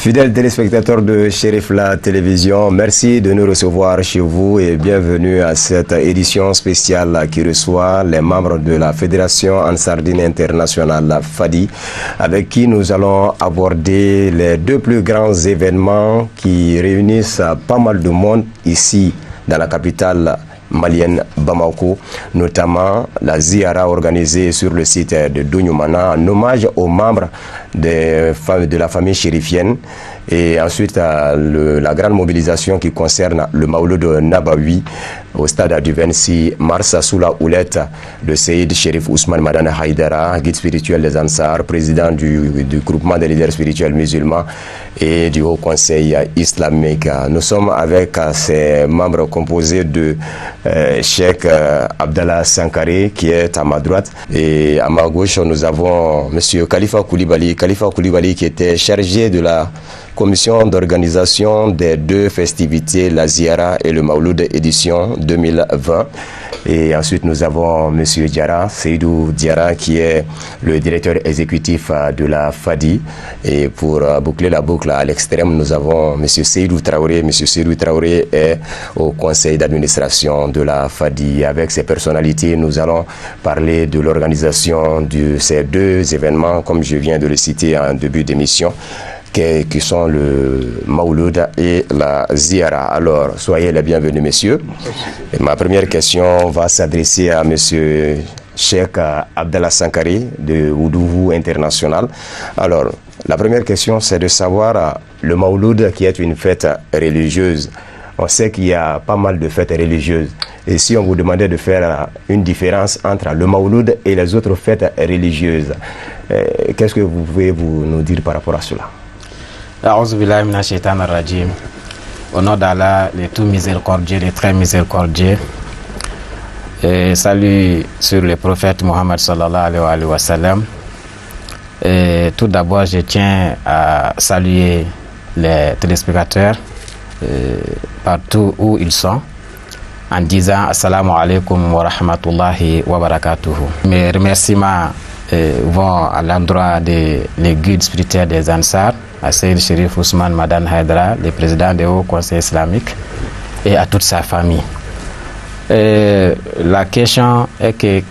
Fidèles téléspectateurs de Cherif La Télévision, merci de nous recevoir chez vous et bienvenue à cette édition spéciale qui reçoit les membres de la Fédération Ansardine Internationale FADI, avec qui nous allons aborder les deux plus grands événements qui réunissent pas mal de monde ici dans la capitale malienne Bamako, notamment la Ziara organisée sur le site de Dounoumana en hommage aux membres de la famille chérifienne, et ensuite la grande mobilisation qui concerne le Maouloud Nabawi au stade du 26 mars sous la houlette de Seyyid Cherif Ousmane Madane Haïdara, guide spirituel des Ansar, président du groupement des leaders spirituels musulmans et du Haut Conseil islamique. Nous sommes avec ces membres composés de Cheikh Abdallah Sankare qui est à ma droite, et à ma gauche nous avons M. Khalifa Koulibaly qui était chargé de la commission d'organisation des deux festivités, la Ziara et le Maouloud édition 2020. Et ensuite nous avons M. Diarra, Seydou Diarra, qui est le directeur exécutif de la FADI. Et pour boucler la boucle à l'extrême, nous avons M. Seydou Traoré. M. Seydou Traoré est au conseil d'administration de la FADI. Avec ces personnalités, nous allons parler de l'organisation de ces deux événements, comme je viens de le citer en début d'émission, qui sont le Maouloud et la Ziara. Alors, soyez les bienvenus, messieurs. Et ma première question va s'adresser à monsieur Cheikh Abdallah Sankare de Oudouvou International. Alors, la première question, c'est de savoir le Maouloud, qui est une fête religieuse. On sait qu'il y a pas mal de fêtes religieuses. Et si on vous demandait de faire une différence entre le Maouloud et les autres fêtes religieuses, qu'est-ce que vous pouvez nous dire par rapport à cela? Au nom d'Allah, le tout miséricordieux, le très miséricordieux, et salut sur le prophète Mohammed sallallahu alayhi wa sallam. Et tout d'abord, je tiens à saluer les téléspectateurs partout où ils sont en disant assalamu alaikum wa rahmatullahi wa barakatuhu. Mes remerciements vont à l'endroit des guides spirituels des Ansar, à Seyyid Cherif Ousmane Madane Haïdara, le président du Haut Conseil islamique, et à toute sa famille. La question est que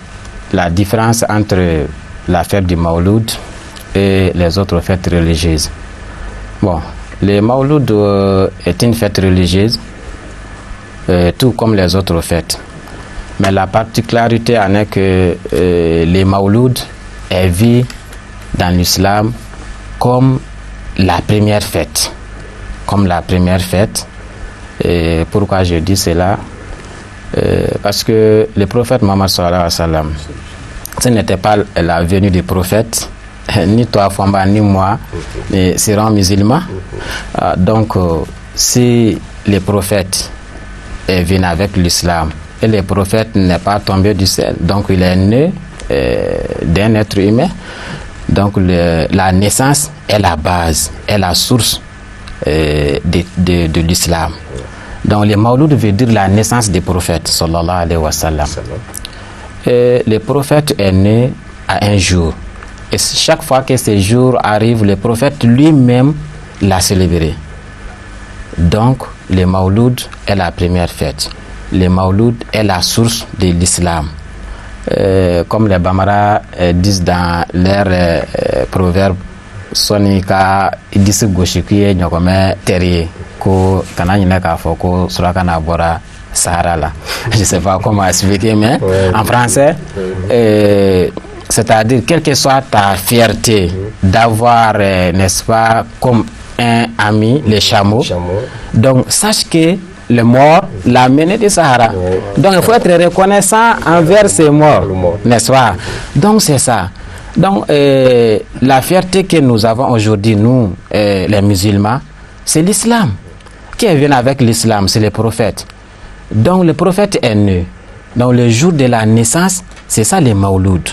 la différence entre la fête du Maouloud et les autres fêtes religieuses. Bon, le Maouloud est une fête religieuse, tout comme les autres fêtes. Mais la particularité en est que le Maouloud est vu dans l'islam comme la première fête. Comme la première fête. Et pourquoi je dis cela? Parce que le prophète Mohammed sallallahu alayhi wa sallam, ce n'était pas la venue du prophète, ni toi Famba, ni moi, mais seront musulmans. Donc, si le prophète est venu avec l'islam, et le prophète n'est pas tombé du ciel, donc il est né d'un être humain. Donc la naissance est la base, est la source de l'islam. Donc le Maouloud veut dire la naissance des prophètes sallallahu alayhi wa sallam. Le prophète est né à un jour. Et chaque fois que ce jour arrive, le prophète lui-même l'a célébré. Donc le Maouloud est la première fête. Le Maouloud est la source de l'islam. Comme les Bamara disent dans leur proverbe, Sonika disent Goshiki Nyokome Terry, ko Kananina Kafoko, Surakana Bora, Sahara là. Je ne sais pas comment expliquer, mais en français, c'est-à-dire, quelle que soit ta fierté d'avoir, n'est-ce pas, comme un ami, les chameaux, donc sache que le mort l'a mené du Sahara. Donc il faut être reconnaissant envers ces morts, n'est-ce pas? Donc c'est ça. Donc la fierté que nous avons aujourd'hui, nous, les musulmans, c'est l'islam. Qui est venu avec l'islam? C'est le prophète. Donc le prophète est né. Donc le jour de la naissance, c'est ça le Maouloud.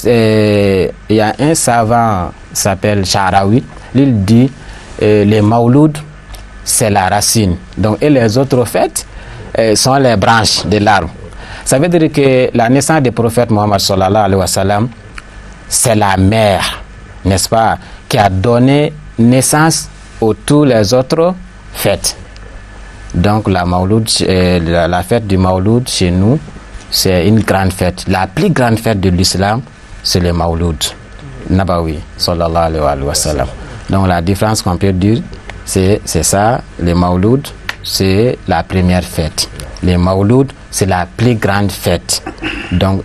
Il y a un savant qui s'appelle Sha'rawi, il dit le Maouloud, c'est la racine. Donc, et les autres fêtes sont les branches de l'arbre. Ça veut dire que la naissance du prophète Mohammed sallallahu alayhi wa sallam, c'est la mère, n'est-ce pas, qui a donné naissance toutes les autres fêtes. Donc la Mawlud, la fête du Mawlud chez nous, c'est une grande fête. La plus grande fête de l'islam, c'est le Mawlud Nabawi, sallallahu alayhi wa sallam. Donc la différence qu'on peut dire, c'est ça, le Mawlud, c'est la première fête. Le Mawlud, c'est la plus grande fête. Donc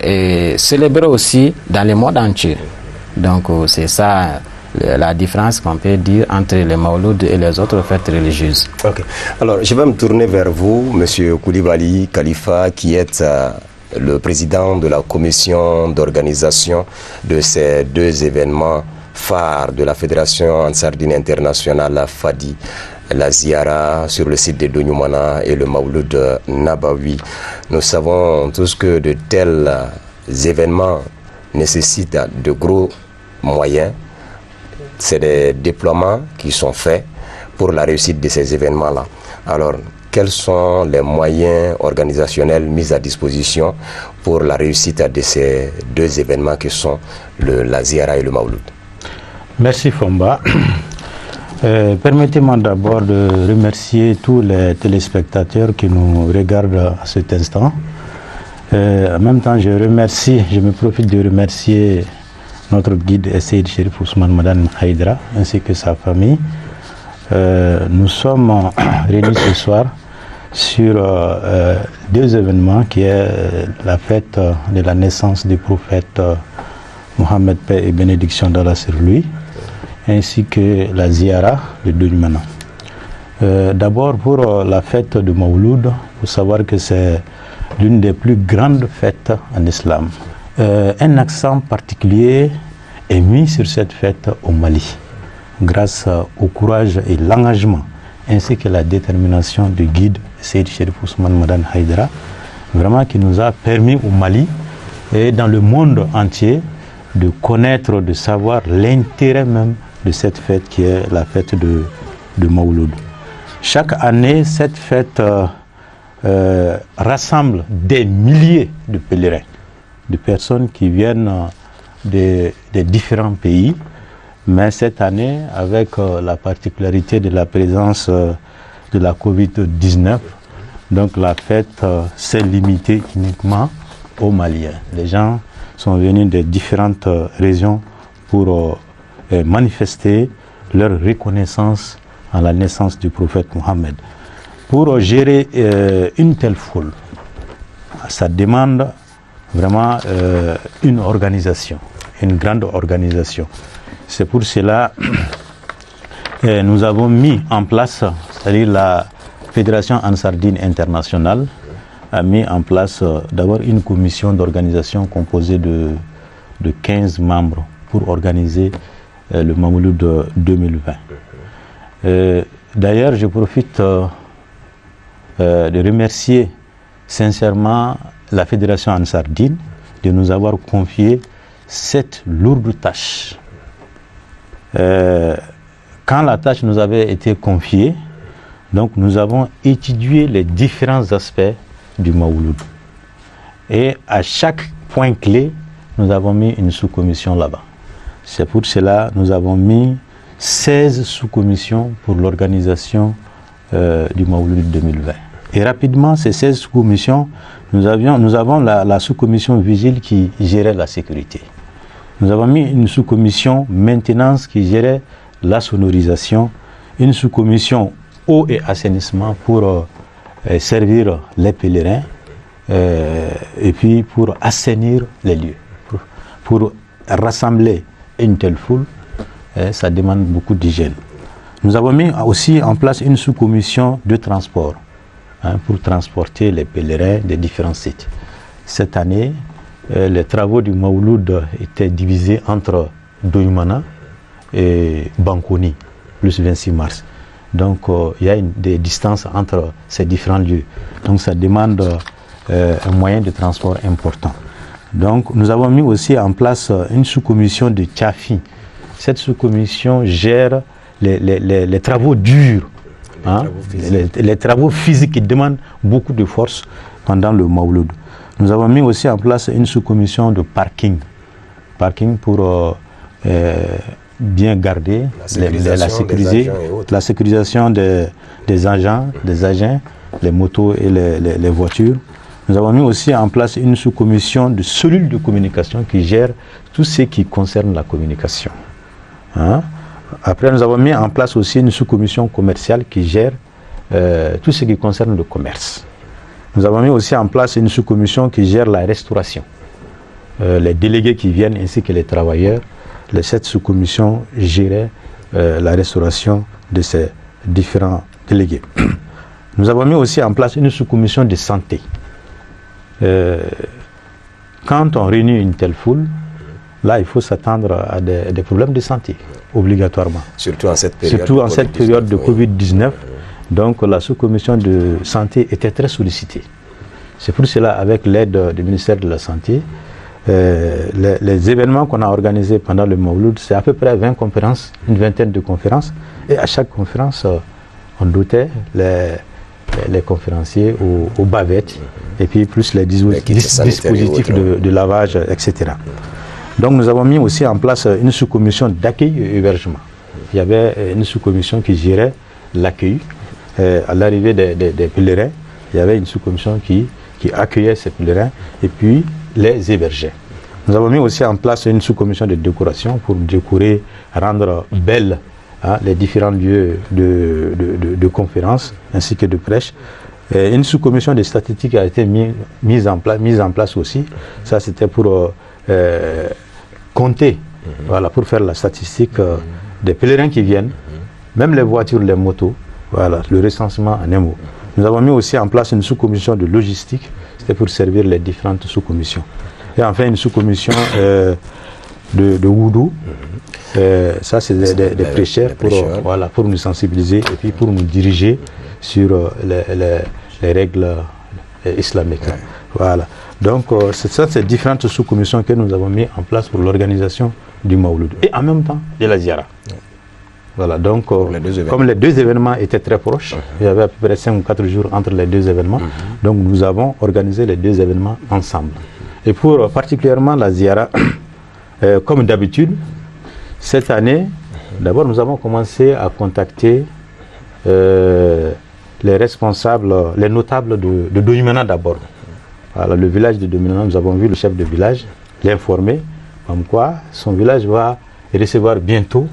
célébré aussi dans le monde entier. Donc c'est ça la différence qu'on peut dire entre les Mawlud et les autres fêtes religieuses. Ok. Alors, je vais me tourner vers vous, Monsieur Koulibaly Khalifa, qui êtes le président de la commission d'organisation de ces deux événements phares de la Fédération Ansardine Internationale FADI, la Ziara sur le site de Donyumana et le Mawlud Nabawi. Nous savons tous que de tels événements nécessitent de gros moyens. C'est des déploiements qui sont faits pour la réussite de ces événements-là. Alors, quels sont les moyens organisationnels mis à disposition pour la réussite de ces deux événements qui sont la Ziara et le Mawlud? Merci Fomba. Permettez-moi d'abord de remercier tous les téléspectateurs qui nous regardent à cet instant. En même temps, je me profite de remercier notre guide Seyd Cherif Ousmane Madane Haïdra ainsi que sa famille. Nous sommes réunis ce soir sur deux événements qui est la fête de la naissance du prophète Mohammed, paix et bénédiction d'Allah sur lui, ainsi que la Ziara de Donyumana. D'abord pour la fête de Mawlud, il faut savoir que c'est l'une des plus grandes fêtes en islam. Un accent particulier est mis sur cette fête au Mali, grâce au courage et l'engagement, ainsi que la détermination du guide Seyd Cherif Ousmane Madane Haïdra, vraiment qui nous a permis au Mali et dans le monde entier de connaître, de savoir l'intérêt même de cette fête qui est la fête de Mawlud. Chaque année, cette fête rassemble des milliers de pèlerins, de personnes qui viennent des différents pays. Mais cette année, avec la particularité de la présence de la Covid-19, donc la fête s'est limitée uniquement aux Maliens. Les gens sont venus de différentes régions pour manifester leur reconnaissance à la naissance du prophète Mohammed. Pour gérer une telle foule, ça demande vraiment une organisation, une grande organisation. C'est pour cela que nous avons mis en place, c'est-à-dire la Fédération Ansardine Internationale a mis en place d'abord une commission d'organisation composée de 15 membres pour organiser le Mawlud 2020. D'ailleurs, je profite de remercier sincèrement la Fédération Ansardine de nous avoir confié cette lourde tâche. Quand la tâche nous avait été confiée, donc nous avons étudié les différents aspects du Mawlud. Et à chaque point clé, nous avons mis une sous-commission là-bas. C'est pour cela que nous avons mis 16 sous-commissions pour l'organisation du Mawlud 2020. Et rapidement, ces 16 sous-commissions, nous avons la sous-commission vigile qui gérait la sécurité. Nous avons mis une sous-commission maintenance qui gérait la sonorisation, une sous-commission eau et assainissement pour servir les pèlerins et puis pour assainir les lieux. Pour rassembler une telle foule, ça demande beaucoup d'hygiène. Nous avons mis aussi en place une sous-commission de transport pour transporter les pèlerins des différents sites. Cette année, les travaux du Mawlud étaient divisés entre Donyumana et Bankoni, plus 26 mars. Donc il y a des distances entre ces différents lieux. Donc ça demande un moyen de transport important. Donc nous avons mis aussi en place une sous-commission de Tchafi. Cette sous-commission gère les travaux durs, les travaux physiques qui demandent beaucoup de force pendant le Mawlud. Nous avons mis aussi en place une sous-commission de parking pour bien garder, la sécurisation des agents, les motos et les voitures. Nous avons mis aussi en place une sous-commission de cellules de communication qui gère tout ce qui concerne la communication. Hein? Après, nous avons mis en place aussi une sous-commission commerciale qui gère tout ce qui concerne le commerce. Nous avons mis aussi en place une sous-commission qui gère la restauration. Les délégués qui viennent ainsi que les travailleurs, cette sous-commission gérait la restauration de ces différents délégués. Nous avons mis aussi en place une sous-commission de santé. Quand on réunit une telle foule, là il faut s'attendre à des problèmes de santé, obligatoirement. Surtout en cette période de Covid-19. Donc la sous-commission de santé était très sollicitée. C'est pour cela, avec l'aide du ministère de la Santé, les événements qu'on a organisés pendant le Mawlud, c'est à peu près 20 conférences, une vingtaine de conférences. Et à chaque conférence, on dotait les conférenciers aux bavettes, et puis plus les dispositifs de lavage, etc. Donc nous avons mis aussi en place une sous-commission d'accueil et hébergement. Il y avait une sous-commission qui gérait l'accueil. À l'arrivée des pèlerins, il y avait une sous-commission qui accueillait ces pèlerins et puis les hébergeait. Nous avons mis aussi en place une sous-commission de décoration pour décorer, rendre belles les différents lieux de conférences ainsi que de prêches. Et une sous-commission de statistiques a été mise en place aussi. Ça, c'était pour compter, voilà, pour faire la statistique des pèlerins qui viennent, même les voitures, les motos. Voilà, le recensement en un mot. Nous avons mis aussi en place une sous-commission de logistique, c'était pour servir les différentes sous-commissions. Et enfin une sous-commission de Wudu, ça c'est des prêcheurs pour nous sensibiliser et puis pour nous diriger sur les règles islamiques. Voilà. Donc c'est ça, ces différentes sous-commissions que nous avons mis en place pour l'organisation du Mawlud et en même temps de la Ziara. Voilà, donc comme les deux événements étaient très proches, il y avait à peu près 5 ou 4 jours entre les deux événements, donc nous avons organisé les deux événements ensemble. Et pour particulièrement la Ziara, comme d'habitude, cette année, d'abord nous avons commencé à contacter les responsables, les notables de Domina d'abord. Voilà, le village de Domina, nous avons vu le chef de village l'informer comme quoi son village va recevoir bientôt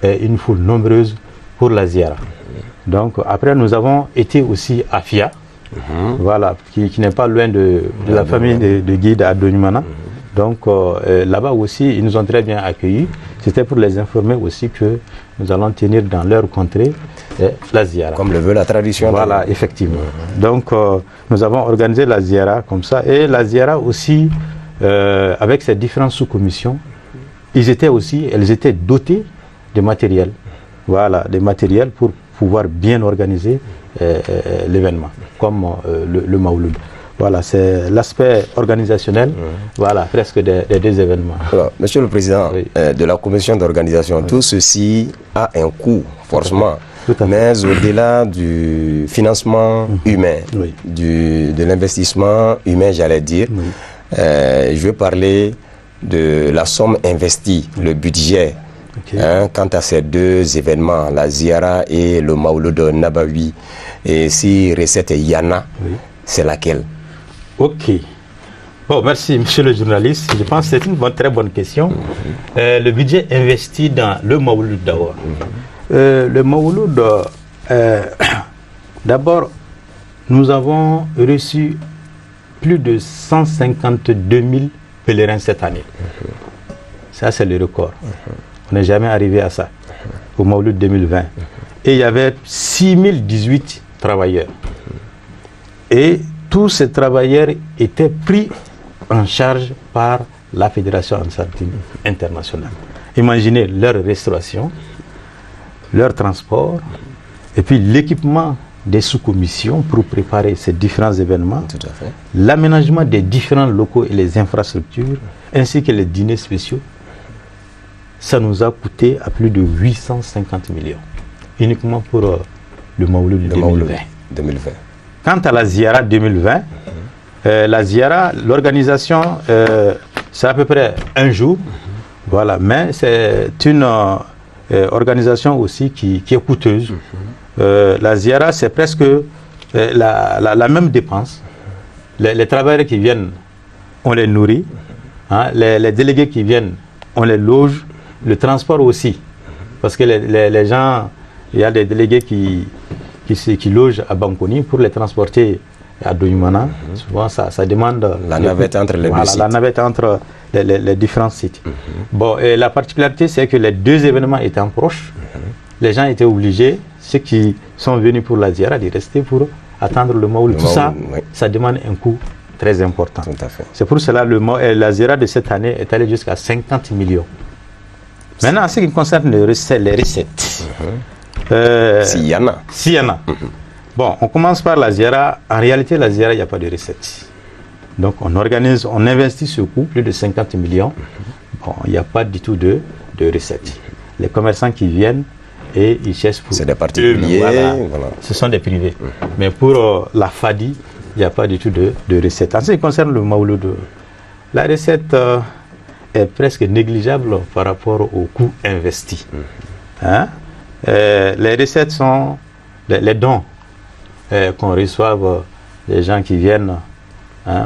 une foule nombreuse pour la Ziara. Donc après nous avons été aussi à Fia, voilà, qui n'est pas loin de la famille de guides à Donimana. Donc là-bas aussi ils nous ont très bien accueillis. C'était pour les informer aussi que nous allons tenir dans leur contrée la Ziara. Comme le veut la tradition. Voilà, effectivement. Donc nous avons organisé la Ziara comme ça. Et la Ziara aussi, avec ces différentes sous-commissions, elles étaient dotées de matériel. Voilà, des matériels pour pouvoir bien organiser l'événement, comme le Mawlud. Voilà, c'est l'aspect organisationnel, voilà, presque des deux événements. Alors, Monsieur le Président de la Commission d'organisation, tout ceci a un coût, forcément. Mais au-delà du financement humain, de l'investissement humain, j'allais dire, je veux parler de la somme investie, le budget. Quant à ces deux événements, la Ziara et le Mawlud Nabawi, et si recette Yana, c'est laquelle? Ok. Bon, merci monsieur le journaliste. Je pense que c'est une très bonne question. Le budget investi dans le Mawlud d'abord. Le Mawlud, d'abord, nous avons reçu plus de 152 000 pèlerins cette année. Ça, c'est le record. On n'est jamais arrivé à ça, au Mawlud 2020. Et il y avait 6018 travailleurs. Et tous ces travailleurs étaient pris en charge par la Fédération Ansar-Dine internationale. Imaginez leur restauration, leur transport, et puis l'équipement des sous-commissions pour préparer ces différents événements, l'aménagement des différents locaux et les infrastructures, ainsi que les dîners spéciaux. Ça nous a coûté à plus de 850 millions, uniquement pour le Mawlud 2020. Quant à la Ziara 2020, la Ziara, l'organisation, c'est à peu près un jour. Voilà, mais c'est une organisation aussi qui est coûteuse. La Ziara, c'est presque la même dépense. Les travailleurs qui viennent, on les nourrit. Hein, les délégués qui viennent, on les loge. Le transport aussi. Parce que les gens, il y a des délégués qui logent à Bankoni pour les transporter à Doyumana. Souvent, ça demande la navette entre les deux sites. La navette entre les différents sites. Bon, et la particularité, c'est que les deux événements étant proches, les gens étaient obligés, ceux qui sont venus pour la Ziara, de rester pour attendre le Maoul. Tout ça, ça demande un coût très important. C'est pour cela que la Ziara de cette année est allée jusqu'à 50 millions. Maintenant, en ce qui concerne les recettes. S'il y en a. S'il y en a. Bon, on commence par la Ziara. En réalité, la Ziara, il n'y a pas de recettes. Donc, on investit ce coût, plus de 50 millions. Bon, il n'y a pas du tout de recettes. Les commerçants qui viennent et ils cherchent pour... C'est des particuliers. Voilà. Ce sont des privés. Mais pour la FADI, il n'y a pas du tout de recettes. En ce qui concerne le Maouloud, la recette est presque négligeable par rapport au coût investi. Hein? Les recettes sont les dons qu'on reçoit des gens qui viennent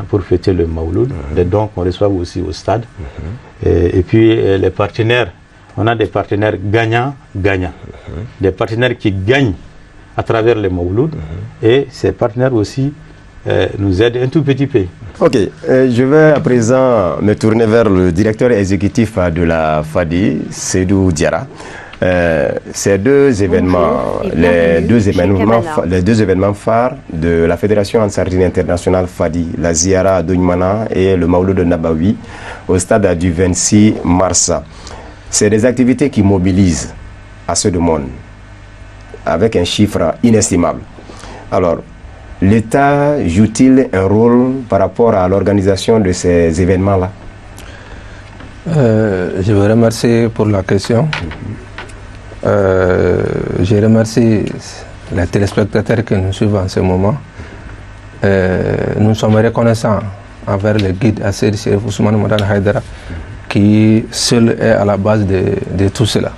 pour fêter le Maouloud, des dons qu'on reçoit aussi au stade. Et puis les partenaires, on a des partenaires gagnants-gagnants. Des partenaires qui gagnent à travers le Maouloud et ces partenaires aussi nous aident un tout petit peu. Ok, je vais à présent me tourner vers le directeur exécutif de la FADI, Seydou Diarra. Ces deux événements, les deux événements phares de la Fédération Ansardine Internationale FADI, la Ziara à Doyumana et le Maouloud de Nabawi au stade du 26 mars. C'est des activités qui mobilisent assez de monde avec un chiffre inestimable. Alors, l'État joue-t-il un rôle par rapport à l'organisation de ces événements-là? Je vous remercie pour la question. Je remercie les téléspectateurs qui nous suivent en ce moment. Nous sommes reconnaissants envers le guide Assir Chérif Ousmane Madane Haïdara qui seul est à la base de tout cela.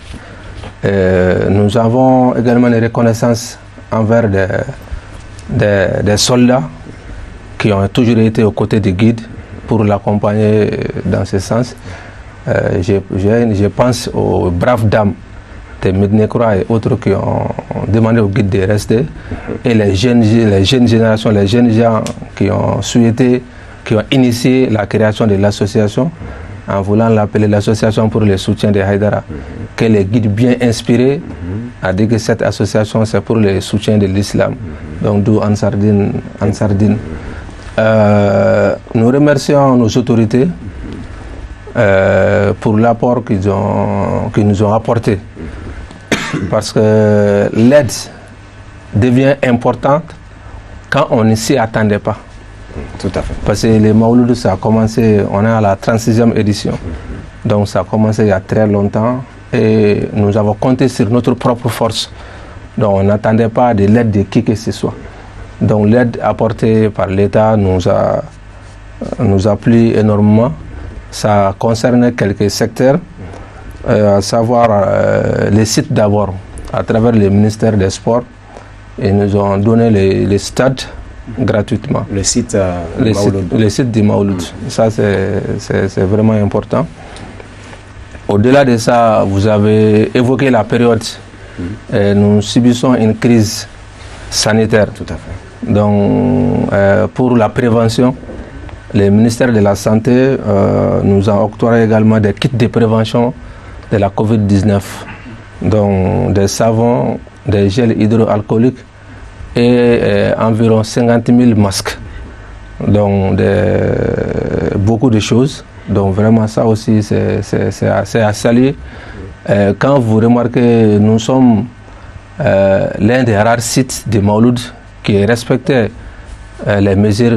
Nous avons également une reconnaissance envers des soldats qui ont toujours été aux côtés du guide pour l'accompagner dans ce sens. Je pense aux braves dames de Medinekra et autres qui ont demandé au guide de rester, et les jeunes générations, les jeunes gens qui ont souhaité, qui ont initié la création de l'association en voulant l'appeler l'association pour le soutien de Haïdara, que les guides bien inspirés a dit que cette association c'est pour le soutien de l'islam, donc d'où Ansardine. Nous remercions nos autorités pour l'apport qu'ils nous ont apporté, parce que l'aide devient importante quand on ne s'y attendait pas. Tout à fait. Parce que les Maouloud, ça a commencé, on est à la 36e édition. Donc ça a commencé il y a très longtemps et nous avons compté sur notre propre force. Donc on n'attendait pas de l'aide de qui que ce soit. Donc l'aide apportée par l'État nous a plu énormément. Ça concerne quelques secteurs, à savoir les sites d'abord, à travers le ministère des Sports. Ils nous ont donné les stades gratuitement. Le site du Maouloud. Ça, c'est vraiment important. Au-delà de ça, vous avez évoqué la période. Nous subissons une crise sanitaire. Tout à fait. Donc, pour la prévention, le ministère de la Santé nous a octroyé également des kits de prévention de la COVID-19. Donc, des savons, des gels hydroalcooliques et environ 50 000 masques. Donc beaucoup de choses. Donc vraiment ça aussi c'est à saluer. Quand vous remarquez, nous sommes l'un des rares sites de Maouloud qui respectait les mesures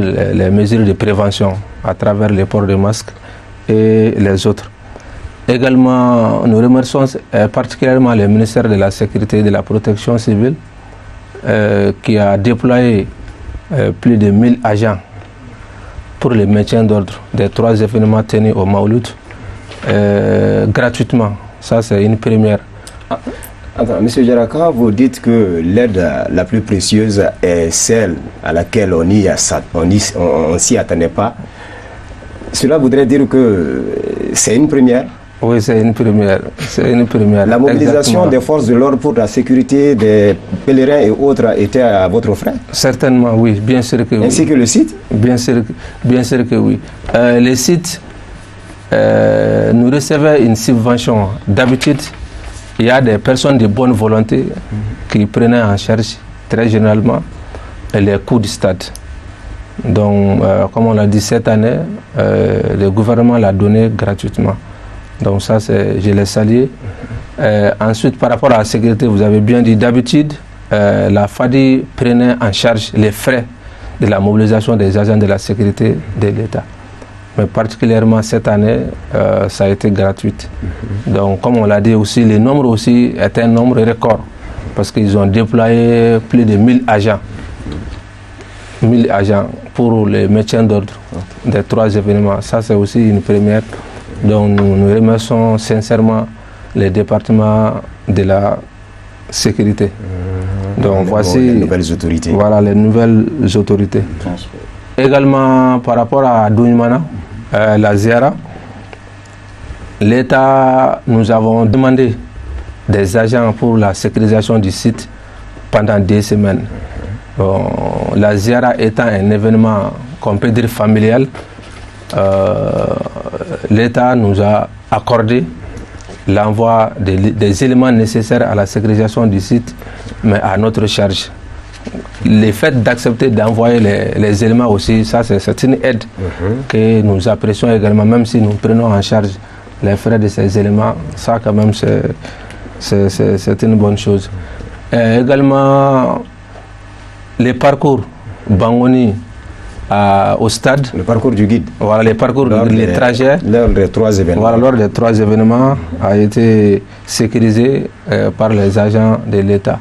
de prévention à travers le port de masques et les autres. Également, nous remercions particulièrement le ministère de la Sécurité et de la Protection civile qui a déployé plus de 1000 agents pour le maintien d'ordre des 3 événements tenus au Maouloud. gratuitement. Ça, c'est une première. Attends, Monsieur Jaraka, vous dites que l'aide la plus précieuse est celle à laquelle on s'y attendait pas. Cela voudrait dire que c'est une première? Oui, c'est une première. C'est une première. La mobilisation des forces de l'ordre pour la sécurité des pèlerins et autres était à votre frais? Certainement, oui, bien sûr que oui. Ainsi que le site? Bien sûr que oui. Les sites, nous recevaient une subvention. D'habitude, il y a des personnes de bonne volonté qui prenaient en charge très généralement les coûts du stade. Donc, comme on l'a dit cette année, le gouvernement l'a donné gratuitement. Donc ça, je l'ai salué. Ensuite, par rapport à la sécurité, vous avez bien dit, d'habitude, la FADI prenait en charge les frais de la mobilisation des agents de la sécurité de l'État. Mais particulièrement cette année, ça a été gratuit. Donc, comme on l'a dit aussi, le nombre aussi est un nombre record, parce qu'ils ont déployé plus de 1000 agents. 1000 agents pour le maintien d'ordre des 3 événements. Ça, c'est aussi une première. Donc, nous remercions sincèrement les départements de la sécurité. Donc, voici les nouvelles autorités. Voilà les nouvelles autorités. Également, par rapport à Douimana, la Ziara, l'État, nous avons demandé des agents pour la sécurisation du site pendant 2 semaines. Bon, la Ziara étant un événement qu'on peut dire familial, l'État nous a accordé l'envoi des éléments nécessaires à la sécurisation du site, mais à notre charge. Le fait d'accepter d'envoyer les éléments aussi, ça c'est une aide que nous apprécions également, même si nous prenons en charge les frais de ces éléments, ça quand même c'est une bonne chose. Et également les parcours Bangoni au stade. Le parcours du guide. Voilà, les parcours, les trajets. Lors des 3 événements. Voilà, lors des 3 événements a été sécurisé par les agents de l'État.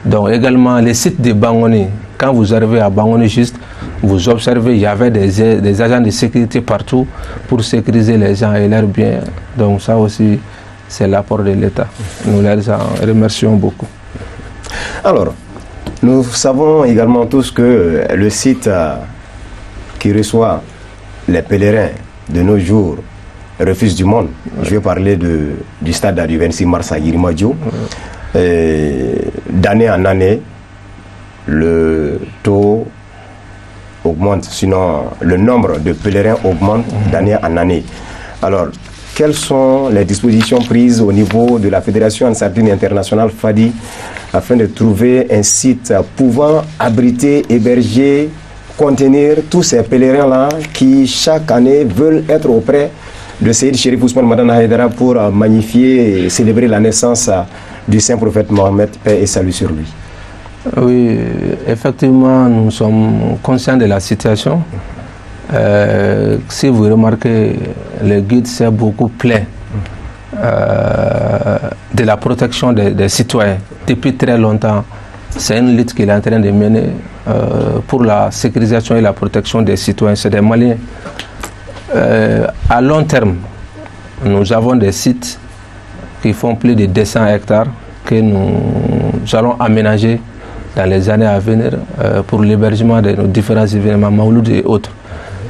Donc également les sites de Bangoni. Quand vous arrivez à Bangoni juste, vous observez, il y avait des agents de sécurité partout pour sécuriser les gens et leurs biens. Donc ça aussi, c'est l'apport de l'État. Nous les remercions beaucoup. Alors, nous savons également tous que le site qui reçoit les pèlerins de nos jours, Refuge du Monde, je vais parler du stade du 26 mars à Yirimadio, d'année en année, le taux augmente, sinon le nombre de pèlerins augmente d'année en année. Alors, quelles sont les dispositions prises au niveau de la Fédération Ansardine Internationale FADI afin de trouver un site pouvant abriter, héberger, contenir tous ces pèlerins-là qui chaque année veulent être auprès de Seyid Chérif Ousmane Madana Haïdara pour magnifier et célébrer la naissance du saint prophète Mohammed, paix et salut sur lui? Oui, effectivement, nous sommes conscients de la situation. Si vous remarquez, le guide s'est beaucoup plaint de la protection des citoyens depuis très longtemps. C'est une lutte qu'il est en train de mener pour la sécurisation et la protection des citoyens. C'est des Maliens. À long terme, nous avons des sites qui font plus de 200 hectares que nous allons aménager dans les années à venir pour l'hébergement de nos différents événements Mawlud et autres.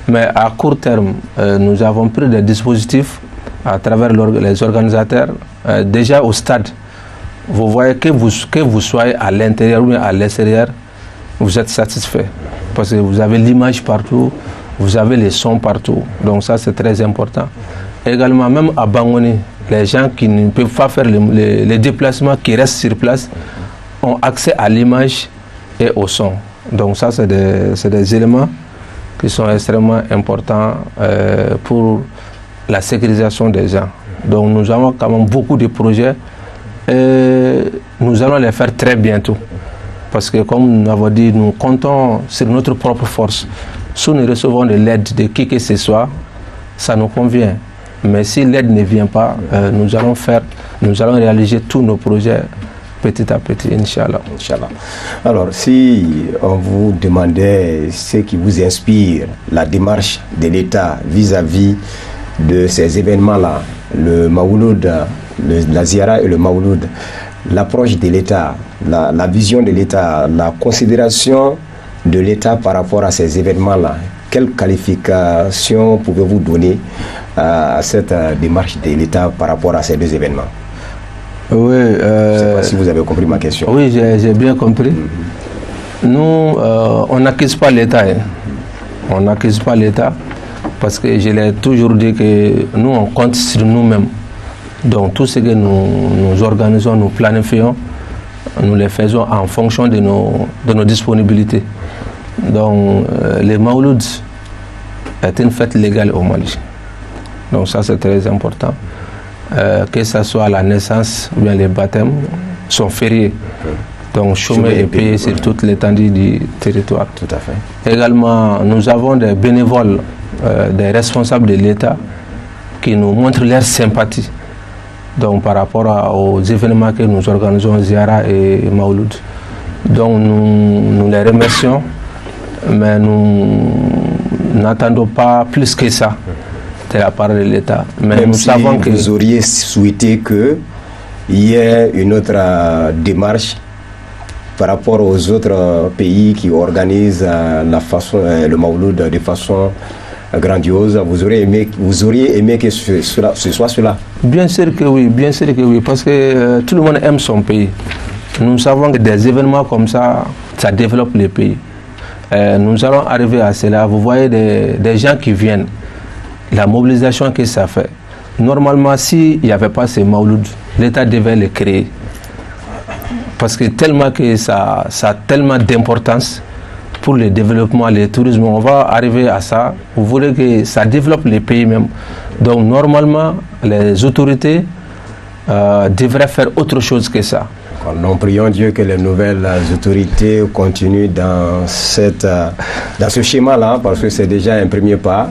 Mais à court terme, nous avons pris des dispositifs à travers les organisateurs. Déjà au stade, vous voyez que vous soyez à l'intérieur ou à l'extérieur, vous êtes satisfait. Parce que vous avez l'image partout, vous avez les sons partout. Donc ça, c'est très important. Également, même à Bangoni, les gens qui ne peuvent pas faire les déplacements, qui restent sur place, ont accès à l'image et au son. Donc ça, c'est des éléments qui sont extrêmement importants pour la sécurisation des gens. Donc nous avons quand même beaucoup de projets et nous allons les faire très bientôt. Parce que comme nous l'avons dit, nous comptons sur notre propre force. Si nous recevons de l'aide de qui que ce soit, ça nous convient. Mais si l'aide ne vient pas, nous allons réaliser tous nos projets petit à petit, Inch'Allah. Inch'Allah. Alors, si on vous demandait ce qui vous inspire, la démarche de l'État vis-à-vis de ces événements-là, le Mawlud, la Ziara et le Mawlud, l'approche de l'État, la vision de l'État, la considération de l'État par rapport à ces événements-là, quelle qualification pouvez-vous donner à cette démarche de l'État par rapport à ces deux événements? Oui, je ne sais pas si vous avez compris ma question. Oui, j'ai bien compris. Nous, on n'accuse pas l'État. Hein. On n'accuse pas l'État parce que je l'ai toujours dit que nous, on compte sur nous-mêmes. Donc tout ce que nous organisons, nous planifions, nous les faisons en fonction de nos disponibilités. Donc les Mawlouds est une fête légale au Mali. Donc ça c'est très important. Que ce soit la naissance ou bien les baptêmes sont fériés. Donc chômage est payé sur toute l'étendue du territoire. Tout à fait. Également, nous avons des bénévoles, des responsables de l'État qui nous montrent leur sympathie. Donc par rapport aux événements que nous organisons, Ziara et Mawlud. Donc nous les remercions, mais nous n'attendons pas plus que ça de la part de l'État. Mais même nous si savons que vous auriez souhaité qu'il y ait une autre démarche par rapport aux autres pays qui organisent le Mawlud de façon grandiose, vous auriez aimé que ce soit cela? Bien sûr que oui, parce que tout le monde aime son pays. Nous savons que des événements comme ça, ça développe le pays. Nous allons arriver à cela. Vous voyez des gens qui viennent, la mobilisation que ça fait. Normalement, s'il n'y avait pas ces Mawlud, l'État devait les créer. Parce que tellement que ça a tellement d'importance pour le développement, le tourisme, on va arriver à ça. Vous voulez que ça développe les pays même. Donc normalement, les autorités devraient faire autre chose que ça. Nous prions Dieu que les nouvelles autorités continuent dans ce schéma-là, parce que c'est déjà un premier pas.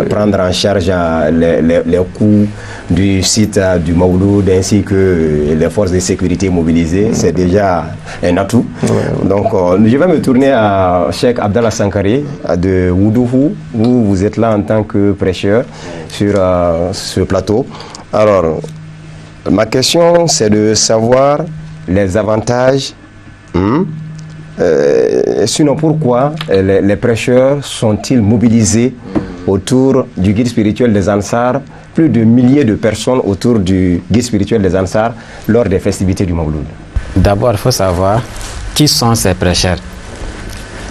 Prendre en charge les coûts du site du Mawlud ainsi que les forces de sécurité mobilisées, c'est déjà un atout. Donc je vais me tourner à Cheikh Abdallah Sankare de Woudoufou, où vous êtes là en tant que prêcheur sur ce plateau. Alors, ma question c'est de savoir les avantages, sinon pourquoi les prêcheurs sont-ils mobilisés autour du guide spirituel des Ansar, plus de milliers de personnes autour du guide spirituel des Ansar lors des festivités du Mawlud? D'abord, il faut savoir qui sont ces prêcheurs.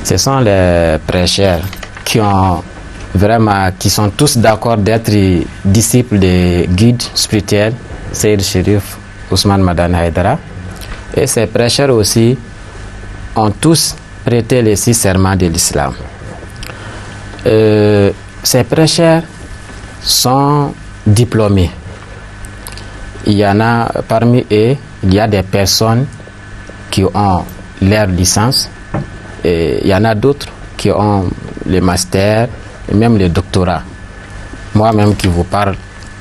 Ce sont les prêcheurs qui sont tous d'accord d'être disciples des guides spirituels Seyyid Cherif Ousmane Madane Haïdara. Et ces prêcheurs aussi ont tous prêté les 6 serments de l'islam. Ces prêcheurs sont diplômés. Il y en a parmi eux, il y a des personnes qui ont leur licence, et il y en a d'autres qui ont le master et même le doctorat. Moi-même qui vous parle,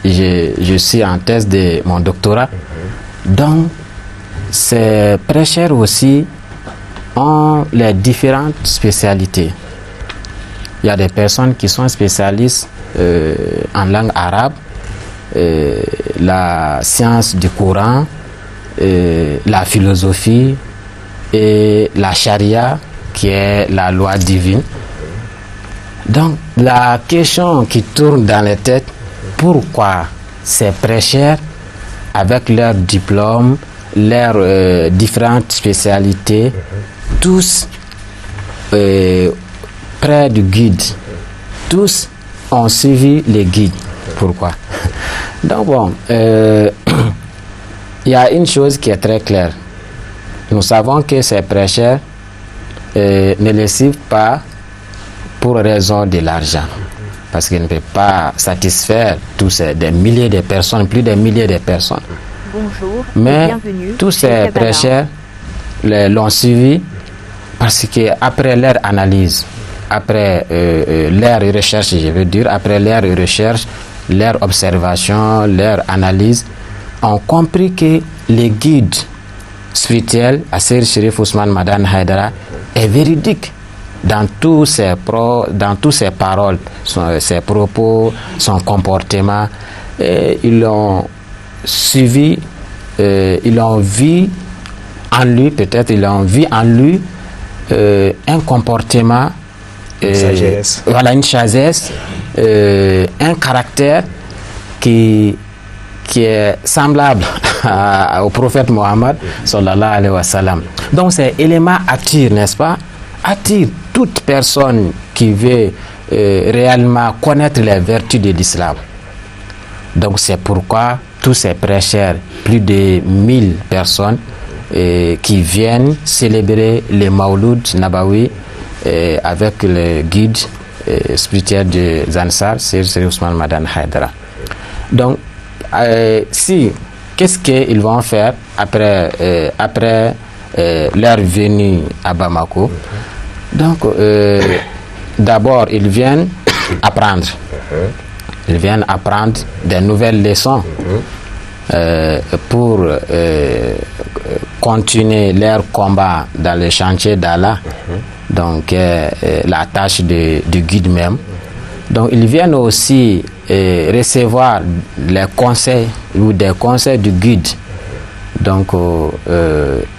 je suis en thèse de mon doctorat. Donc, ces prêcheurs aussi ont les différentes spécialités. Il y a des personnes qui sont spécialistes en langue arabe, la science du Coran, la philosophie et la charia, qui est la loi divine. Donc, la question qui tourne dans les têtes, pourquoi ces prêcheurs, avec leur diplôme, leurs différentes spécialités, tous près du guide, tous ont suivi les guides? Pourquoi? Donc bon, il y a une chose qui est très claire. Nous savons que ces prêcheurs ne les suivent pas pour raison de l'argent, parce qu'ils ne peuvent pas satisfaire des milliers de personnes, plus de milliers de personnes. Bonjour, mais bienvenue. Tous ces prêcheurs l'ont suivi parce qu'après leur analyse, après leur recherche, je veux dire, après leur recherche, leur observation, leur analyse, ont compris que le guide spirituel à Seyyid Cherif Ousmane Madane Haïdara est véridique dans tous ses paroles, ses propos, son comportement. ils l'ont suivi, ils l'ont vu en lui, peut-être ils ont vu en lui un comportement, voilà, une sagesse, un caractère qui est semblable au prophète Mohammed sallallahu alayhi wa sallam. Donc ces éléments attirent, n'est-ce pas, attirent toute personne qui veut réellement connaître les vertus de l'islam. Donc c'est pourquoi tous ces prêcheurs, plus de 1000 personnes qui viennent célébrer les Mawlud Nabawi avec le guide spirituel de Zansar, c'est Ousmane Madan Haidara. Donc qu'est-ce qu'ils vont faire après leur venue à Bamako? Donc d'abord ils viennent apprendre. Ils viennent apprendre des nouvelles leçons pour continuer leur combat dans le chantier d'Allah. Donc la tâche du guide même. Donc ils viennent aussi recevoir les conseils ou des conseils du guide. Donc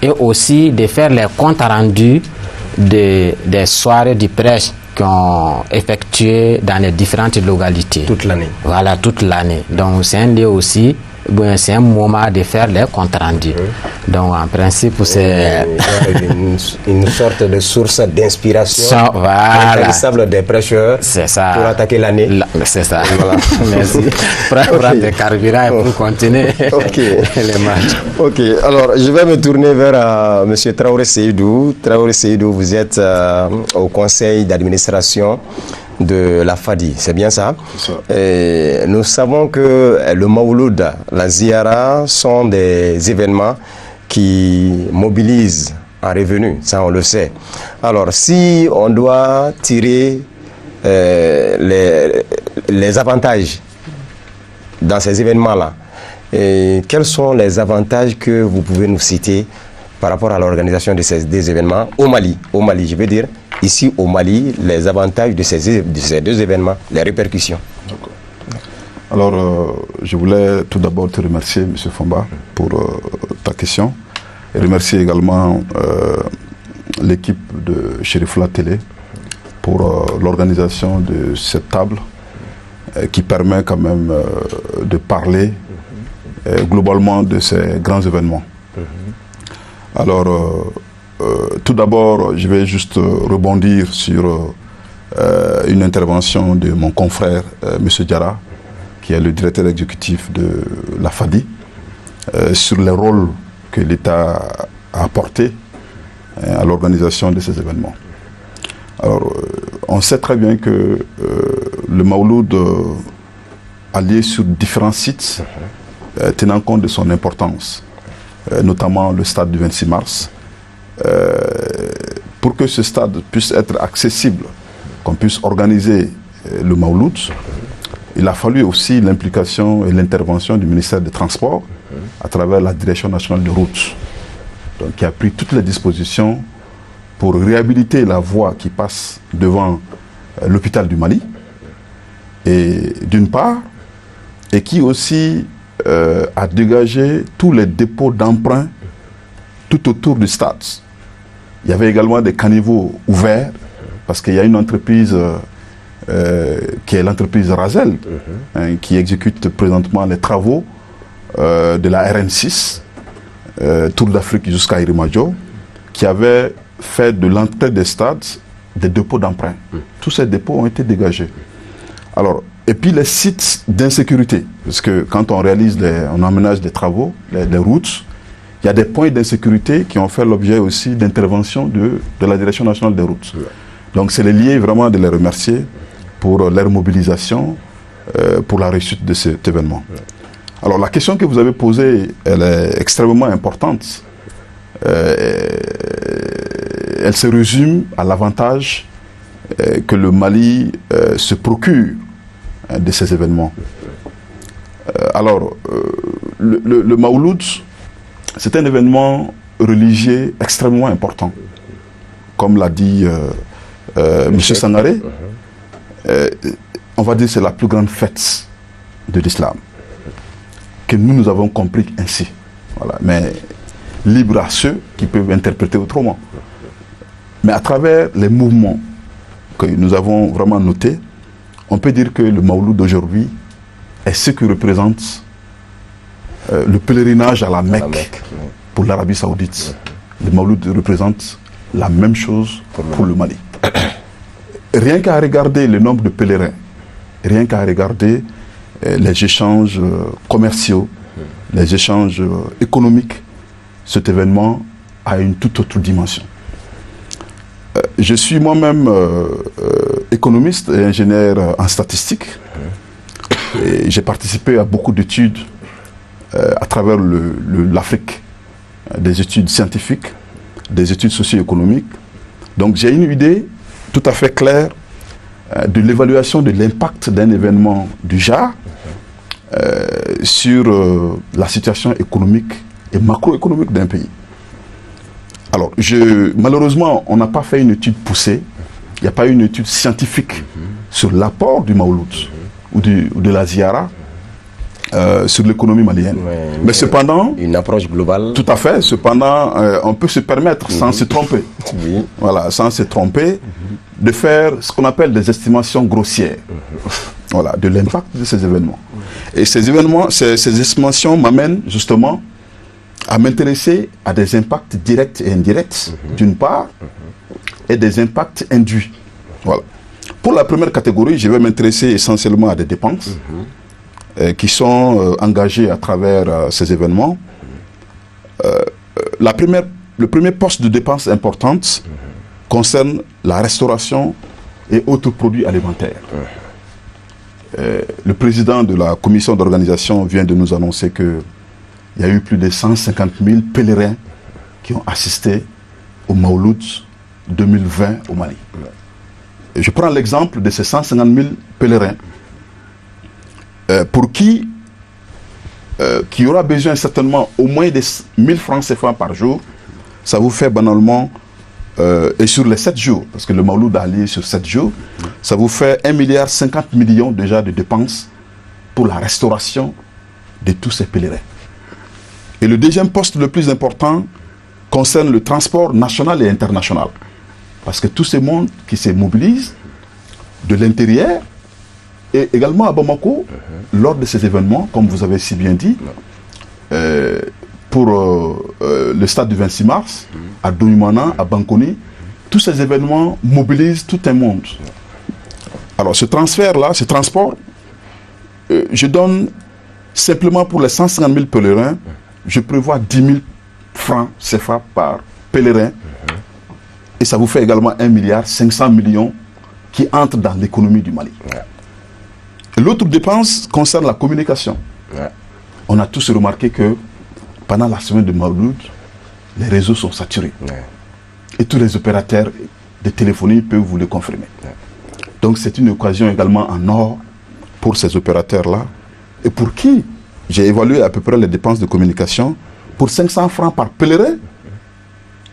et aussi de faire les comptes rendus des soirées du prêche qui ont effectué dans les différentes localités. Toute l'année. Voilà, toute l'année. Donc c'est un lieu aussi, c'est un moment de faire les comptes rendus. Donc en principe c'est une sorte de source d'inspiration. Voilà. Intarissable des prêcheurs. C'est ça. Pour attaquer l'année. C'est ça. Voilà. Merci. Prendre des carburants pour continuer les matchs. Ok. Alors je vais me tourner vers M. Traoré Seydou. Traoré Seydou, vous êtes au conseil d'administration de la FADI, c'est bien ça? Et nous savons que le Mawlud, la Ziyara sont des événements qui mobilisent en revenus, ça on le sait. Alors si on doit tirer les avantages dans ces événements-là, quels sont les avantages que vous pouvez nous citer par rapport à l'organisation de des événements au Mali, je veux dire, ici au Mali, les avantages de ces deux événements, les répercussions. Alors, je voulais tout d'abord te remercier, M. Fomba, pour ta question, et remercier également l'équipe de Cherifla Télé pour l'organisation de cette table qui permet quand même de parler globalement de ces grands événements. Alors, tout d'abord, je vais juste rebondir sur une intervention de mon confrère, M. Diarra, qui est le directeur exécutif de la FADI, sur le rôle que l'État a apporté à l'organisation de ces événements. Alors, on sait très bien que le Mawlud a lieu sur différents sites, tenant compte de son importance, notamment le stade du 26 mars. Pour que ce stade puisse être accessible, qu'on puisse organiser le Mawlud, il a fallu aussi l'implication et l'intervention du ministère des Transports à travers la Direction nationale de routes, donc qui a pris toutes les dispositions pour réhabiliter la voie qui passe devant l'hôpital du Mali, et d'une part, et qui aussi a dégagé tous les dépôts d'emprunt tout autour du stade. Il y avait également des caniveaux ouverts, parce qu'il y a une entreprise qui est l'entreprise Razel, qui exécute présentement les travaux de la RN6, Tour d'Afrique jusqu'à Irimadio, qui avait fait de l'entrée des stades des dépôts d'emprunt. Tous ces dépôts ont été dégagés. Alors, et puis les sites d'insécurité, parce que quand on réalise, on aménage des travaux, les routes, il y a des points d'insécurité qui ont fait l'objet aussi d'intervention de la Direction nationale des routes. Donc c'est les liés vraiment de les remercier pour leur mobilisation, pour la réussite de cet événement. Alors la question que vous avez posée, elle est extrêmement importante. Elle se résume à l'avantage que le Mali se procure de ces événements. Alors, le Mawlud, c'est un événement religieux extrêmement important. Comme l'a dit M. Sangaré, on va dire que c'est la plus grande fête de l'islam. que nous avons compris ainsi. Voilà. Mais libre à ceux qui peuvent interpréter autrement. Mais à travers les mouvements que nous avons vraiment notés, on peut dire que le Mawlud d'aujourd'hui est ce que représente le pèlerinage à la Mecque pour l'Arabie Saoudite. Le Mawlud représente la même chose pour le Mali. Rien qu'à regarder le nombre de pèlerins, rien qu'à regarder les échanges commerciaux, les échanges économiques, cet événement a une toute autre dimension. Je suis moi-même économiste et ingénieur en statistique. J'ai participé à beaucoup d'études à travers l'Afrique, des études scientifiques, des études socio-économiques. Donc j'ai une idée tout à fait claire de l'évaluation de l'impact d'un événement du genre sur la situation économique et macroéconomique d'un pays. Alors, malheureusement, on n'a pas fait une étude poussée, il n'y a pas eu une étude scientifique sur l'apport du Mawlud ou de la Ziara sur l'économie malienne. Mais cependant... Une approche globale. Tout à fait. Cependant, on peut se permettre, sans se tromper, voilà, sans se tromper, de faire ce qu'on appelle des estimations grossières, voilà, de l'impact de ces événements. Et ces événements, ces estimations m'amènent justement à m'intéresser à des impacts directs et indirects, d'une part, et des impacts induits. Voilà. Pour la première catégorie, je vais m'intéresser essentiellement à des dépenses qui sont engagées à travers ces événements. Le premier poste de dépenses importante concerne la restauration et autres produits alimentaires. Le président de la commission d'organisation vient de nous annoncer que il y a eu plus de 150 000 pèlerins qui ont assisté au Mawlud 2020 au Mali. Et je prends l'exemple de ces 150 000 pèlerins pour qui aura besoin certainement au moins de 1000 francs CFA par jour. Ça vous fait banalement, et sur les 7 jours, parce que le Mawlud a lieu sur 7 jours, ça vous fait 1,50 milliard déjà de dépenses pour la restauration de tous ces pèlerins. Et le deuxième poste le plus important concerne le transport national et international. Parce que tout ce monde qui se mobilise de l'intérieur et également à Bamako, lors de ces événements, comme vous avez si bien dit, pour le stade du 26 mars, à Douimana, à Bankoni, tous ces événements mobilisent tout un monde. Alors ce transfert-là, ce transport, je donne simplement pour les 150 000 pèlerins, je prévois 10 000 francs CFA par pèlerin. Et ça vous fait également 1,5 milliard qui entrent dans l'économie du Mali. L'autre dépense concerne la communication. On a tous remarqué que pendant la semaine de Mawlud, les réseaux sont saturés. Et tous les opérateurs de téléphonie peuvent vous le confirmer. Donc c'est une occasion également en or pour ces opérateurs-là. Et pour qui j'ai évalué à peu près les dépenses de communication pour 500 francs par pèlerin.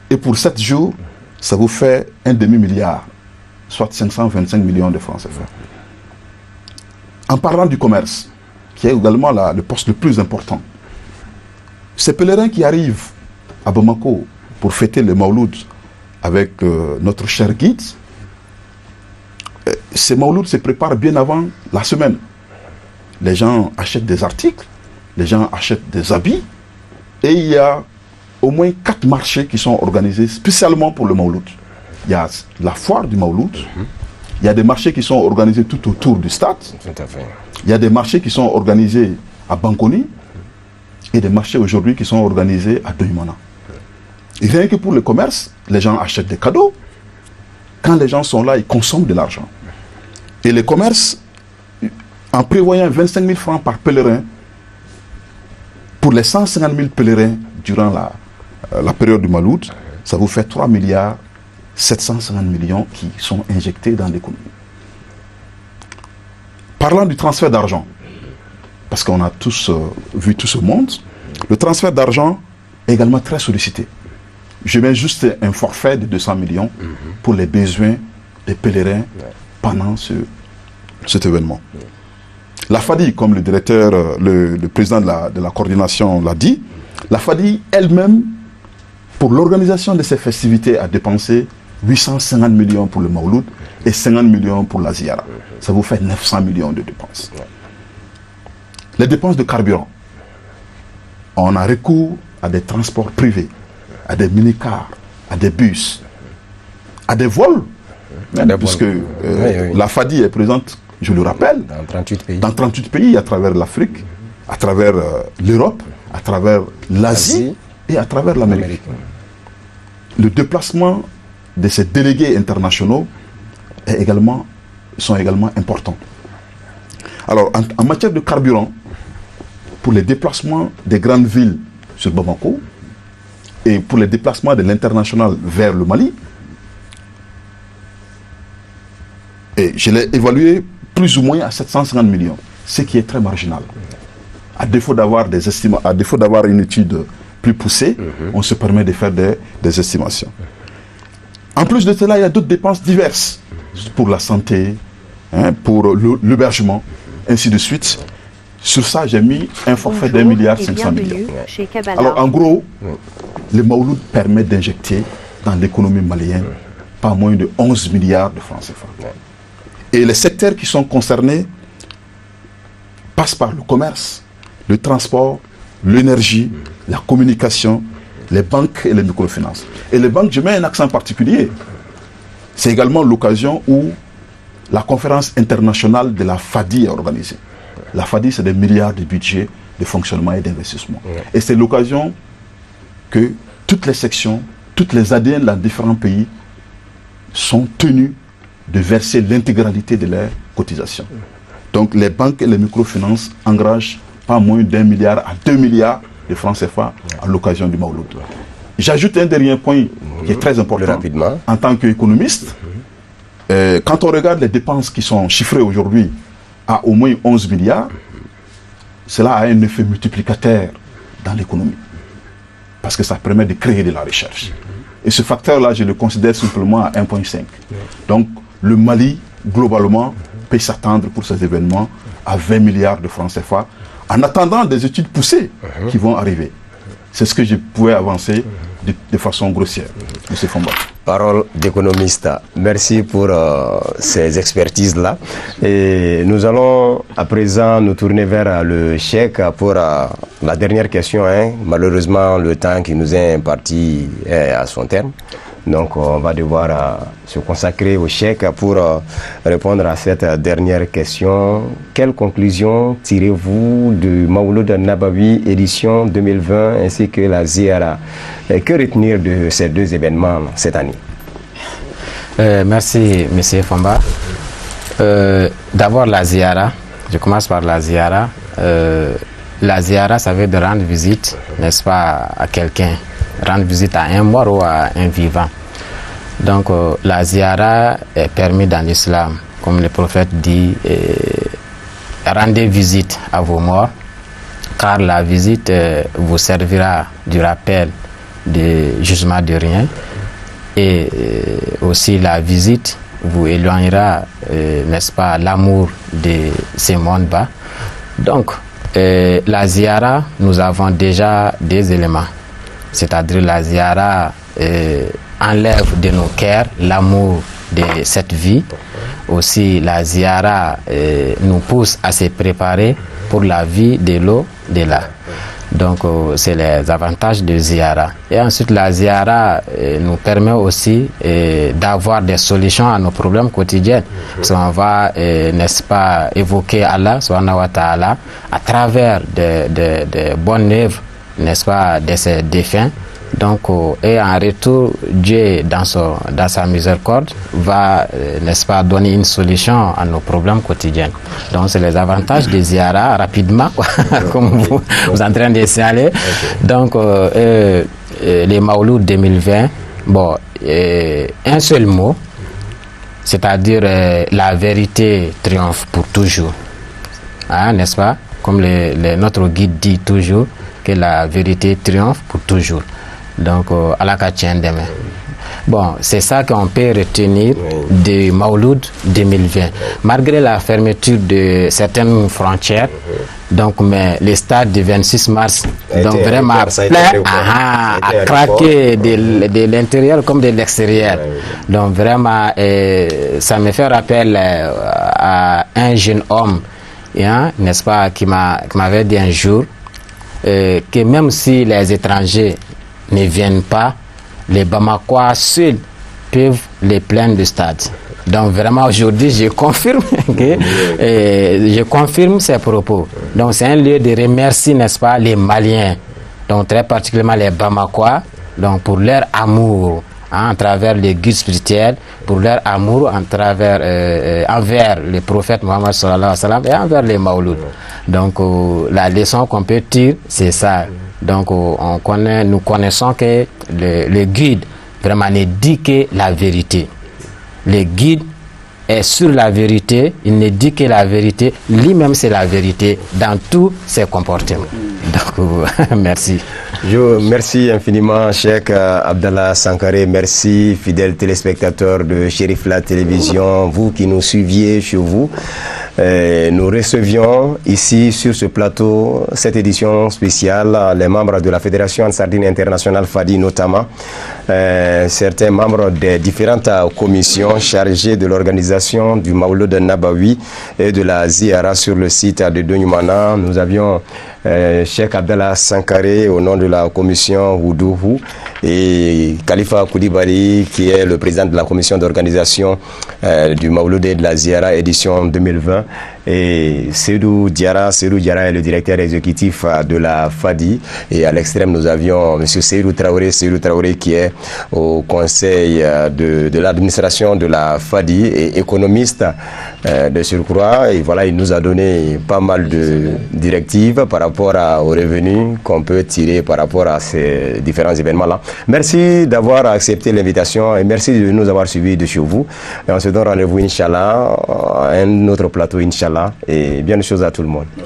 Et pour 7 jours, ça vous fait un demi-milliard, soit 525 millions de francs CFA. En parlant du commerce, qui est également le poste le plus important, ces pèlerins qui arrivent à Bamako pour fêter le Mawlud avec notre cher guide, ces Mawlud se préparent bien avant la semaine. Les gens achètent des articles, les gens achètent des habits, et il y a au moins 4 marchés qui sont organisés spécialement pour le Mawlud. Il y a la foire du Mawlud, il y a des marchés qui sont organisés tout autour du stade, il y a des marchés qui sont organisés à Bankoni, et des marchés aujourd'hui qui sont organisés à Douimana. Et rien que pour le commerce, les gens achètent des cadeaux. Quand les gens sont là, ils consomment de l'argent. Et le commerce, en prévoyant 25 000 francs par pèlerin, pour les 150 000 pèlerins durant la période du Mawlud, ça vous fait 3 milliards 750 millions qui sont injectés dans l'économie. Parlant du transfert d'argent, parce qu'on a tous vu tout ce monde, le transfert d'argent est également très sollicité. Je mets juste un forfait de 200 millions pour les besoins des pèlerins pendant cet événement. La FADI, comme le directeur, le président de la coordination l'a dit, la FADI elle-même, pour l'organisation de ces festivités, a dépensé 850 millions pour le Mawlud et 50 millions pour la Ziara. Ça vous fait 900 millions de dépenses. Les dépenses de carburant. On a recours à des transports privés, à des minicars, à des bus, à des vols. Puisque la FADI est présente, je le rappelle, dans 38 pays à travers l'Afrique, à travers l'Europe, à travers l'Asie et à travers l'Amérique. Le déplacement de ces délégués internationaux sont également importants. Alors, en matière de carburant, pour les déplacements des grandes villes sur Bamako et pour les déplacements de l'international vers le Mali, et je l'ai évalué plus ou moins à 750 millions, ce qui est très marginal. À défaut d'avoir une étude plus poussée, on se permet de faire des estimations. En plus de cela, il y a d'autres dépenses diverses pour la santé, pour l'hébergement, ainsi de suite. Sur ça, j'ai mis un forfait d'1,5 milliard millions. Alors, en gros, le Mawlud permet d'injecter dans l'économie malienne pas moins de 11 milliards de francs CFA. Et les secteurs qui sont concernés passent par le commerce, le transport, l'énergie, la communication, les banques et les microfinances. Et les banques, je mets un accent particulier. C'est également l'occasion où la conférence internationale de la FADI est organisée. La FADI, c'est des milliards de budgets de fonctionnement et d'investissement. Et c'est l'occasion que toutes les sections, toutes les ADN dans différents pays sont tenues de verser l'intégralité de leurs cotisations. Donc les banques et les microfinances engagent pas moins d'1 milliard à 2 milliards de francs CFA à l'occasion du Mawlud. J'ajoute un dernier point qui est très important. Rapidement. En tant qu'économiste, quand on regarde les dépenses qui sont chiffrées aujourd'hui à au moins 11 milliards, cela a un effet multiplicateur dans l'économie. Parce que ça permet de créer de la recherche. Et ce facteur-là, je le considère simplement à 1,5. Donc, le Mali, globalement, peut s'attendre pour ces événements à 20 milliards de francs CFA, en attendant des études poussées qui vont arriver. C'est ce que je pouvais avancer de façon grossière, M. Fomba. Parole d'économiste. Merci pour ces expertises-là. Et nous allons à présent nous tourner vers le chèque pour la dernière question. Malheureusement, le temps qui nous est imparti est à son terme. Donc, on va devoir se consacrer au chèque pour répondre à cette dernière question. Quelle conclusion tirez-vous du Mawlud Nabawi édition 2020 ainsi que la Ziara? Que retenir de ces deux événements cette année? Merci, M. Fomba. D'abord, la Ziara. Je commence par la Ziara. La Ziara, ça veut dire rendre visite, n'est-ce pas, à quelqu'un. Rendre visite à un mort ou à un vivant. Donc la ziara est permise dans l'islam, comme le prophète dit, rendez visite à vos morts, car la visite vous servira du rappel du jugement de rien, et aussi la visite vous éloignera, n'est-ce pas, l'amour de ces mondes bas. Donc la ziara, nous avons déjà des éléments. C'est-à-dire la ziara enlève de nos cœurs l'amour de cette vie. Aussi la ziara nous pousse à se préparer pour la vie de l'au-delà. Donc c'est les avantages de ziara. Et ensuite la ziara nous permet aussi d'avoir des solutions à nos problèmes quotidiens. Parce qu'on va, n'est-ce pas, évoquer Allah subhanahu wa ta'ala à travers des bonnes œuvres, n'est-ce pas, de ces défunts. Donc, et en retour, Dieu, dans sa miséricorde, va, n'est-ce pas, donner une solution à nos problèmes quotidiens. Donc, c'est les avantages des ziara, rapidement, comme vous êtes en train de signaler. Donc, les Mawlud 2020, bon, un seul mot, c'est-à-dire la vérité triomphe pour toujours. Hein, n'est-ce pas? Comme notre guide dit toujours, que la vérité triomphe pour toujours. Donc, à la demain. Bon, c'est ça qu'on peut retenir de Mauloud 2020. Malgré la fermeture de certaines frontières, donc, mais le stade du 26 mars, donc vraiment plein, à craquer de l'intérieur comme de l'extérieur. Donc vraiment, ça me fait rappel à un jeune homme, n'est-ce pas, qui m'avait dit un jour que même si les étrangers ne viennent pas, les Bamakois seuls peuvent les pleins du stade. Donc vraiment aujourd'hui je confirme je confirme ces propos. Donc c'est un lieu de remercier, n'est-ce pas, les Maliens, donc très particulièrement les Bamakois, donc pour leur amour à travers les guides spirituels, pour leur amour envers le prophète Mohammed sallallahu alayhi wa sallam et envers les Maulouds. Donc la leçon qu'on peut tirer, c'est ça. Donc nous connaissons que le guide vraiment ne dit que la vérité. Le guide est sur la vérité, il ne dit que la vérité, lui-même c'est la vérité dans tous ses comportements. Donc merci. Merci infiniment, Cheikh Abdallah Sankaré. Merci, fidèles téléspectateurs de Chérif La Télévision, vous qui nous suiviez chez vous. Nous recevions ici sur ce plateau cette édition spéciale les membres de la Fédération Ansardine Internationale FADI notamment, certains membres des différentes commissions chargées de l'organisation du Mauloud Nabawi et de la Ziara sur le site de Donyumana. Nous avions Cheikh Abdallah Sankaré au nom de la commission Woudouhou et Khalifa Koulibaly qui est le président de la commission d'organisation du Mauloud et de la Ziara édition 2020 et Seydou Diarra est le directeur exécutif de la FADI et à l'extrême nous avions M. Seydou Traoré qui est au conseil de l'administration de la FADI et économiste de surcroît et voilà il nous a donné pas mal de directives par rapport aux revenus qu'on peut tirer par rapport à ces différents événements là. Merci d'avoir accepté l'invitation et merci de nous avoir suivis de chez vous et on se donne rendez-vous Inch'Allah à un autre plateau Inch'Allah et bien de choses à tout le monde.